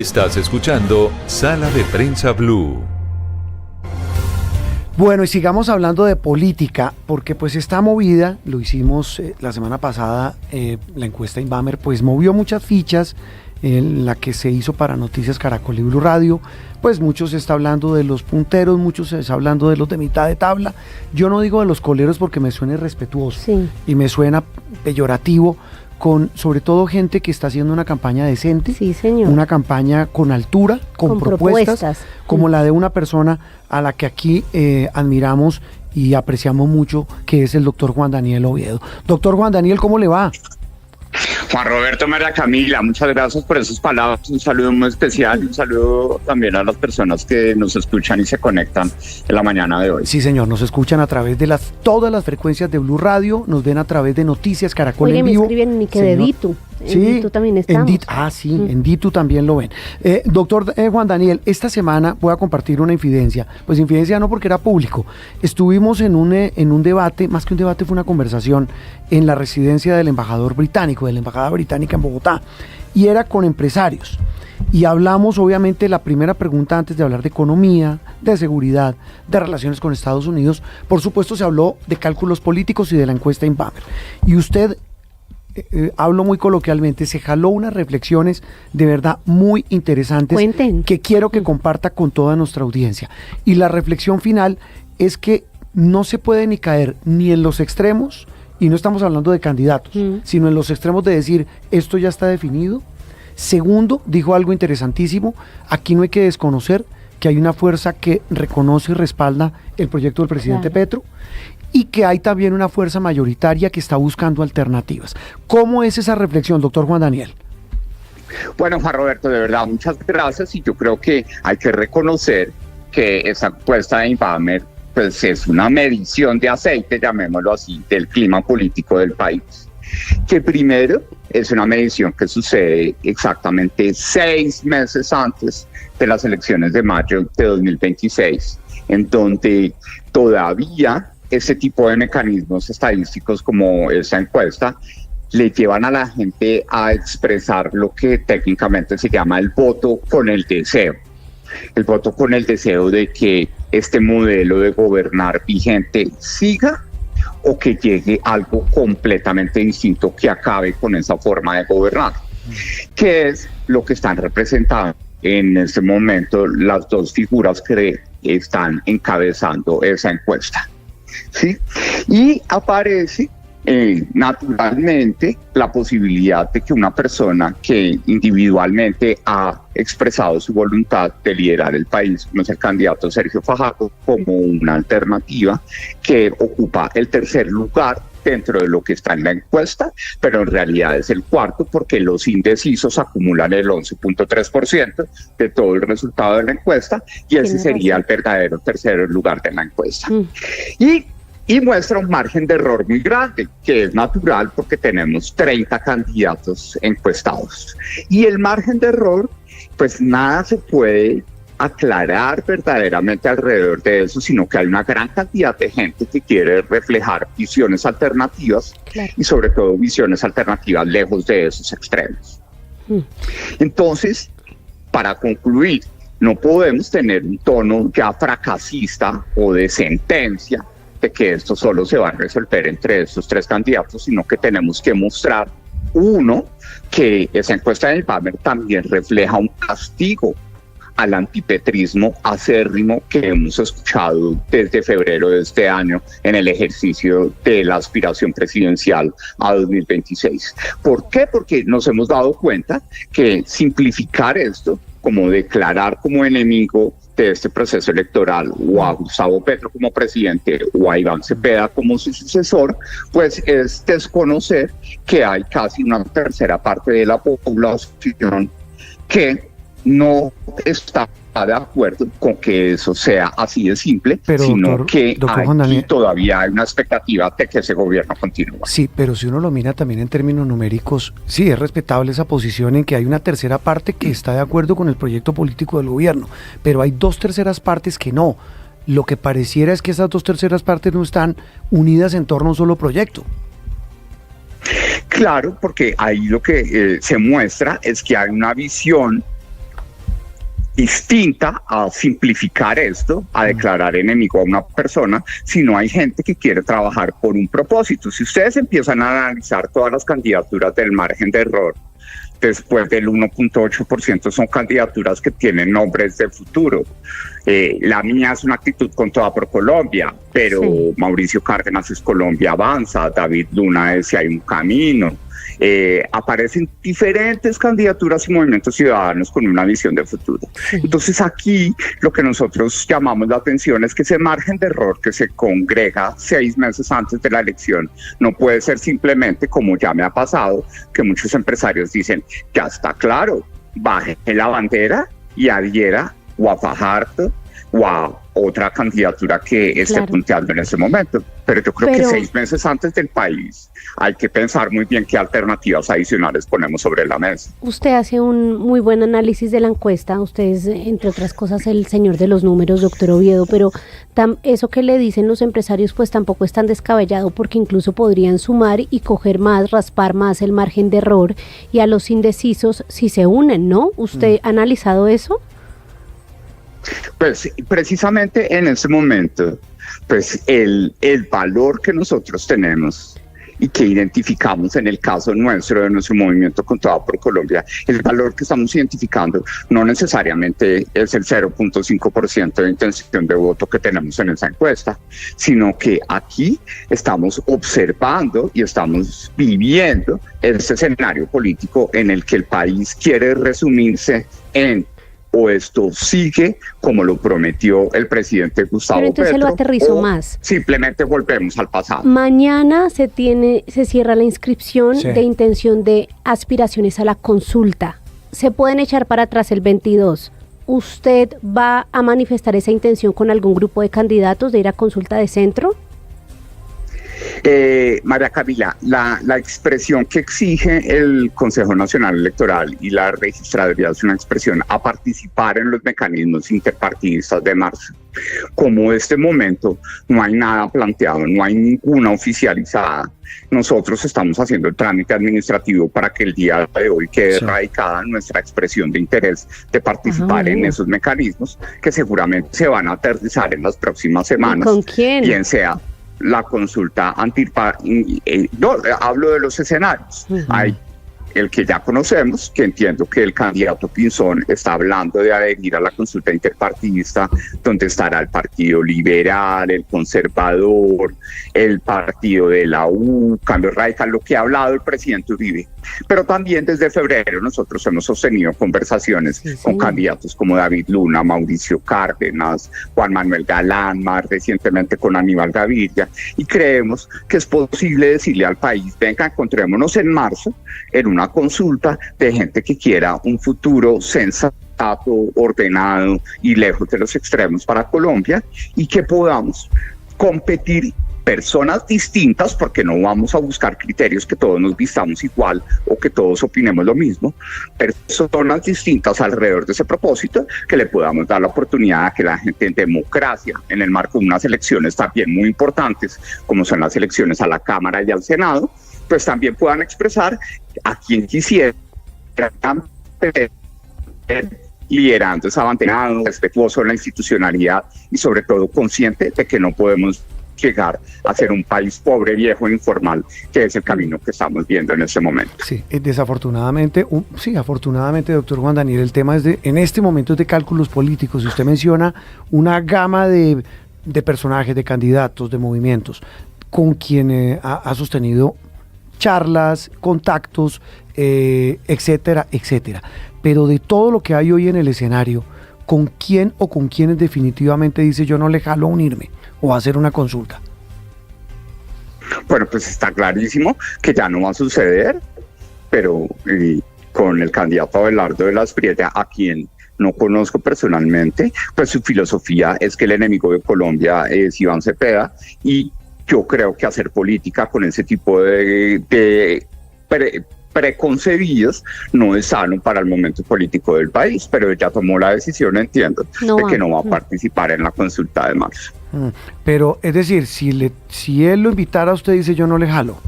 Estás escuchando Sala de Prensa Blue. Bueno, y sigamos hablando de política, porque pues esta movida, lo hicimos la semana pasada, la encuesta Inbamer, pues movió muchas fichas, la que se hizo para Noticias Caracol y Blue Radio, pues muchos se está hablando de los punteros, muchos se está hablando de los de mitad de tabla. Yo no digo de los coleros porque me suena irrespetuoso, sí, y me suena peyorativo, con sobre todo gente que está haciendo una campaña decente, sí, señor, una campaña con altura, con propuestas, como la de una persona a la que aquí admiramos y apreciamos mucho, que es el doctor Juan Daniel Oviedo. Doctor Juan Daniel, ¿cómo le va? Juan Roberto, María Camila, muchas gracias por esas palabras, un saludo muy especial y un saludo también a las personas que nos escuchan y se conectan en la mañana de hoy. Sí, señor, nos escuchan a través de todas las frecuencias de Blue Radio, nos ven a través de Noticias Caracol. Oye, en vivo. Me escriben ni que de Ditu. Sí, en Ditu también estamos. En Ditu también lo ven. Doctor Juan Daniel, esta semana voy a compartir una infidencia. Pues infidencia no, porque era público. Estuvimos en un debate, más que un debate fue una conversación en la residencia del embajador británico, de la embajada británica en Bogotá, y era con empresarios. Y hablamos, obviamente, la primera pregunta antes de hablar de economía, de seguridad, de relaciones con Estados Unidos. Por supuesto, se habló de cálculos políticos y de la encuesta Inbamer. Y usted, hablo muy coloquialmente, se jaló unas reflexiones de verdad muy interesantes. Cuenten. Que quiero que comparta con toda nuestra audiencia. Y la reflexión final es que no se puede ni caer ni en los extremos, y no estamos hablando de candidatos, sino en los extremos de decir, esto ya está definido. Segundo, dijo algo interesantísimo, aquí no hay que desconocer que hay una fuerza que reconoce y respalda el proyecto del presidente Petro, y que hay también una fuerza mayoritaria que está buscando alternativas. ¿Cómo es esa reflexión, doctor Juan Daniel? Bueno, Juan Roberto, de verdad, muchas gracias, y yo creo que hay que reconocer que esa encuesta de Inbamer pues es una medición de aceite, llamémoslo así, del clima político del país. Que primero es una medición que sucede exactamente 6 meses antes de las elecciones de mayo de 2026, en donde todavía ese tipo de mecanismos estadísticos como esa encuesta le llevan a la gente a expresar lo que técnicamente se llama el voto con el deseo. El voto con el deseo de que este modelo de gobernar vigente siga, o que llegue algo completamente distinto que acabe con esa forma de gobernar, que es lo que están representando en este momento las dos figuras que están encabezando esa encuesta, ¿sí? Y aparece naturalmente la posibilidad de que una persona que individualmente ha expresado su voluntad de liderar el país, como es el candidato Sergio Fajardo, como una alternativa que ocupa el tercer lugar dentro de lo que está en la encuesta, pero en realidad es el cuarto, porque los indecisos acumulan el 11.3% de todo el resultado de la encuesta, y ese sería el verdadero tercer lugar de la encuesta. Y muestra un margen de error muy grande, que es natural porque tenemos 30 candidatos encuestados. Y el margen de error, pues nada se puede aclarar verdaderamente alrededor de eso, sino que hay una gran cantidad de gente que quiere reflejar visiones alternativas, y sobre todo visiones alternativas lejos de esos extremos. Entonces, para concluir, no podemos tener un tono ya fracasista o de sentencia de que esto solo se va a resolver entre estos 3 candidatos, sino que tenemos que mostrar, uno, que esa encuesta del Inbamer también refleja un castigo al antipetrismo acérrimo que hemos escuchado desde febrero de este año en el ejercicio de la aspiración presidencial a 2026. ¿Por qué? Porque nos hemos dado cuenta que simplificar esto, como declarar como enemigo de este proceso electoral o a Gustavo Petro como presidente o a Iván Cepeda como su sucesor, pues es desconocer que hay casi una tercera parte de la población que no está de acuerdo con que eso sea así de simple, pero, sino que aquí todavía hay una expectativa de que ese gobierno continúe. Sí, pero si uno lo mira también en términos numéricos, sí, es respetable esa posición en que hay una tercera parte que está de acuerdo con el proyecto político del gobierno, pero hay 2 terceras partes que no. Lo que pareciera es que esas 2 terceras partes no están unidas en torno a un solo proyecto. Claro, porque ahí lo que se muestra es que hay una visión distinta a simplificar esto, a declarar enemigo a una persona, sino hay gente que quiere trabajar por un propósito. Si ustedes empiezan a analizar todas las candidaturas del margen de error, después del 1.8% son candidaturas que tienen nombres de futuro. La mía es una actitud con toda por Colombia, pero sí. Mauricio Cárdenas es Colombia Avanza, David Luna es Si hay un camino. Aparecen diferentes candidaturas y movimientos ciudadanos con una visión de futuro. Sí. Entonces aquí lo que nosotros llamamos la atención es que ese margen de error que se congrega 6 meses antes de la elección no puede ser simplemente, como ya me ha pasado, que muchos empresarios dicen, ya está claro, baje la bandera y adhiera o a Fajardo o a otra candidatura que esté punteando en ese momento. Pero yo creo que 6 meses antes del país hay que pensar muy bien qué alternativas adicionales ponemos sobre la mesa. Usted hace un muy buen análisis de la encuesta, usted es, entre otras cosas, el señor de los números, doctor Oviedo, pero eso que le dicen los empresarios pues tampoco es tan descabellado, porque incluso podrían sumar y coger más, raspar más el margen de error, y a los indecisos si se unen, ¿no? ¿Usted ha analizado eso? Pues precisamente en ese momento, pues el valor que nosotros tenemos y que identificamos en el caso nuestro, de nuestro movimiento Con Toda por Colombia, el valor que estamos identificando no necesariamente es el 0.5% de intención de voto que tenemos en esa encuesta, sino que aquí estamos observando y estamos viviendo ese escenario político en el que el país quiere resumirse en: o esto sigue como lo prometió el presidente Gustavo Pero entonces Petro, lo aterrizó o más. Simplemente volvemos al pasado. Mañana se cierra la inscripción de intención de aspiraciones a la consulta. Se pueden echar para atrás el 22. ¿Usted va a manifestar esa intención con algún grupo de candidatos de ir a consulta de centro? María Camila, la expresión que exige el Consejo Nacional Electoral y la registraduría es una expresión a participar en los mecanismos interpartidistas de marzo. Como este momento no hay nada planteado, no hay ninguna oficializada, nosotros estamos haciendo el trámite administrativo para que el día de hoy quede radicada nuestra expresión de interés de participar en esos mecanismos, que seguramente se van a aterrizar en las próximas semanas. ¿Con quién? Bien sea la consulta no, hablo de los escenarios. Hay el que ya conocemos, que entiendo que el candidato Pinzón está hablando de adherir a la consulta interpartidista, donde estará el Partido Liberal, el Conservador, el Partido de la U, Cambio Radical, lo que ha hablado el presidente Uribe. Pero también desde febrero nosotros hemos sostenido conversaciones con candidatos como David Luna, Mauricio Cárdenas, Juan Manuel Galán, más recientemente con Aníbal Gaviria, y creemos que es posible decirle al país: venga, encontrémonos en marzo en una consulta de gente que quiera un futuro sensato, ordenado y lejos de los extremos para Colombia, y que podamos competir personas distintas, porque no vamos a buscar criterios que todos nos vistamos igual o que todos opinemos lo mismo, personas distintas alrededor de ese propósito, que le podamos dar la oportunidad a que la gente en democracia, en el marco de unas elecciones también muy importantes, como son las elecciones a la Cámara y al Senado, pues también puedan expresar a quien quisiera, liderando ese abanderado, respetuoso de la institucionalidad y sobre todo consciente de que no podemos llegar a ser un país pobre, viejo e informal, que es el camino que estamos viendo en este momento. Sí, desafortunadamente, afortunadamente, doctor Juan Daniel, el tema es en este momento es de cálculos políticos. Usted menciona una gama de personajes, de candidatos, de movimientos, con quien ha sostenido charlas, contactos, etcétera, etcétera. Pero de todo lo que hay hoy en el escenario, ¿con quién o con quiénes definitivamente dice yo no le jalo a unirme o a hacer una consulta? Bueno, pues está clarísimo que ya no va a suceder, pero con el candidato Abelardo de las Prietas, a quien no conozco personalmente, pues su filosofía es que el enemigo de Colombia es Iván Cepeda, y yo creo que hacer política con ese tipo de preconcebidos no es sano para el momento político del país, pero ella tomó la decisión, entiendo, de que no va a participar en la consulta de marzo. Pero, es decir, si él lo invitara, usted dice yo no le jalo.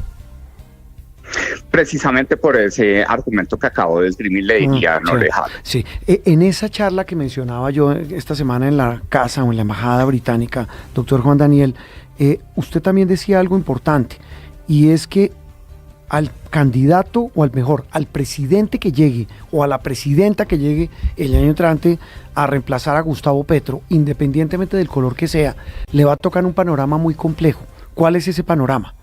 precisamente por ese argumento que acabo de esgrimir, le diría no le jale. Sí, en esa charla que mencionaba yo esta semana en la casa o en la embajada británica, doctor Juan Daniel, usted también decía algo importante, y es que al candidato, o al presidente que llegue, o a la presidenta que llegue el año entrante a reemplazar a Gustavo Petro, independientemente del color que sea, le va a tocar un panorama muy complejo. ¿Cuál es ese panorama?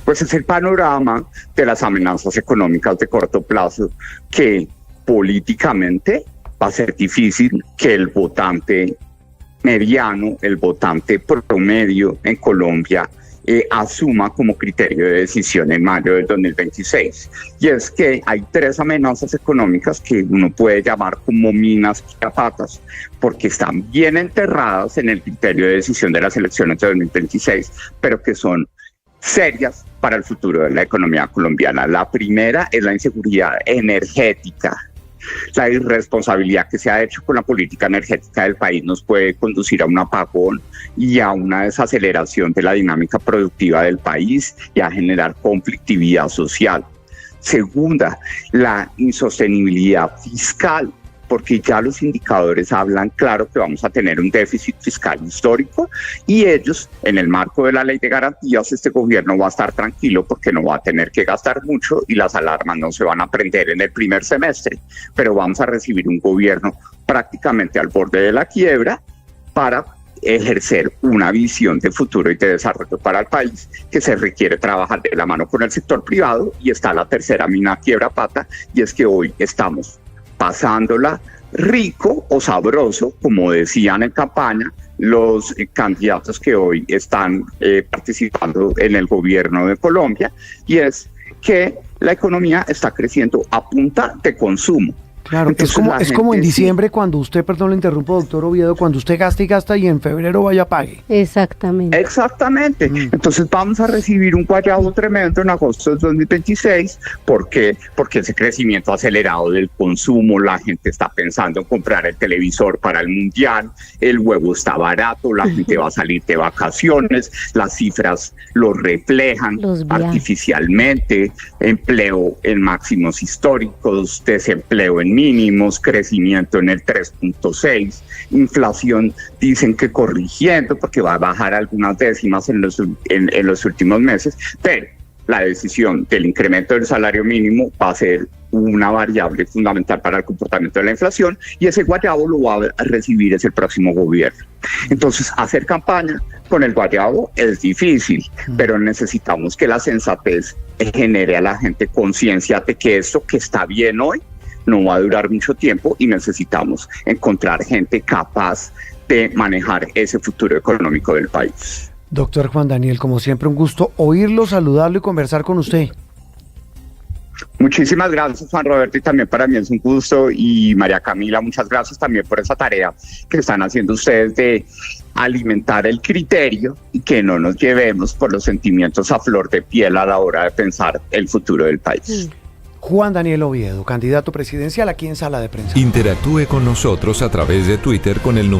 Pues es el panorama de las amenazas económicas de corto plazo, que políticamente va a ser difícil que el votante mediano, el votante promedio en Colombia, asuma como criterio de decisión en mayo del 2026. Y es que hay 3 amenazas económicas que uno puede llamar como minas quirapatas, porque están bien enterradas en el criterio de decisión de las elecciones de 2026, pero que son serias para el futuro de la economía colombiana. La primera es la inseguridad energética. La irresponsabilidad que se ha hecho con la política energética del país nos puede conducir a un apagón y a una desaceleración de la dinámica productiva del país y a generar conflictividad social. Segunda, la insostenibilidad fiscal, porque ya los indicadores hablan claro que vamos a tener un déficit fiscal histórico, y ellos, en el marco de la ley de garantías, este gobierno va a estar tranquilo porque no va a tener que gastar mucho y las alarmas no se van a prender en el primer semestre, pero vamos a recibir un gobierno prácticamente al borde de la quiebra para ejercer una visión de futuro y de desarrollo para el país, que se requiere trabajar de la mano con el sector privado. Y está la tercera mina quiebra pata, y es que hoy estamos pasándola rico o sabroso, como decían en campaña los candidatos que hoy están participando en el gobierno de Colombia, y es que la economía está creciendo a punta de consumo. Claro, entonces, es como en diciembre cuando usted, perdón, le interrumpo, doctor Oviedo, cuando usted gasta y gasta y en febrero vaya pague. Exactamente. Exactamente. Entonces vamos a recibir un guayabo tremendo en agosto del 2026. ¿Por qué? Porque ese crecimiento acelerado del consumo, la gente está pensando en comprar el televisor para el mundial, el huevo está barato, la gente va a salir de vacaciones, las cifras lo reflejan artificialmente, empleo en máximos históricos, desempleo en mínimos, crecimiento en el 3.6, inflación dicen que corrigiendo porque va a bajar algunas décimas en los últimos meses, pero la decisión del incremento del salario mínimo va a ser una variable fundamental para el comportamiento de la inflación, y ese guayabo lo va a recibir el próximo gobierno. Entonces, hacer campaña con el guayabo es difícil, pero necesitamos que la sensatez genere a la gente conciencia de que esto que está bien hoy no va a durar mucho tiempo, y necesitamos encontrar gente capaz de manejar ese futuro económico del país. Doctor Juan Daniel, como siempre, un gusto oírlo, saludarlo y conversar con usted. Muchísimas gracias, Juan Roberto, y también para mí es un gusto. Y María Camila, muchas gracias también por esa tarea que están haciendo ustedes de alimentar el criterio y que no nos llevemos por los sentimientos a flor de piel a la hora de pensar el futuro del país. Juan Daniel Oviedo, candidato presidencial aquí en Sala de Prensa. Interactúe con nosotros a través de Twitter con el numeral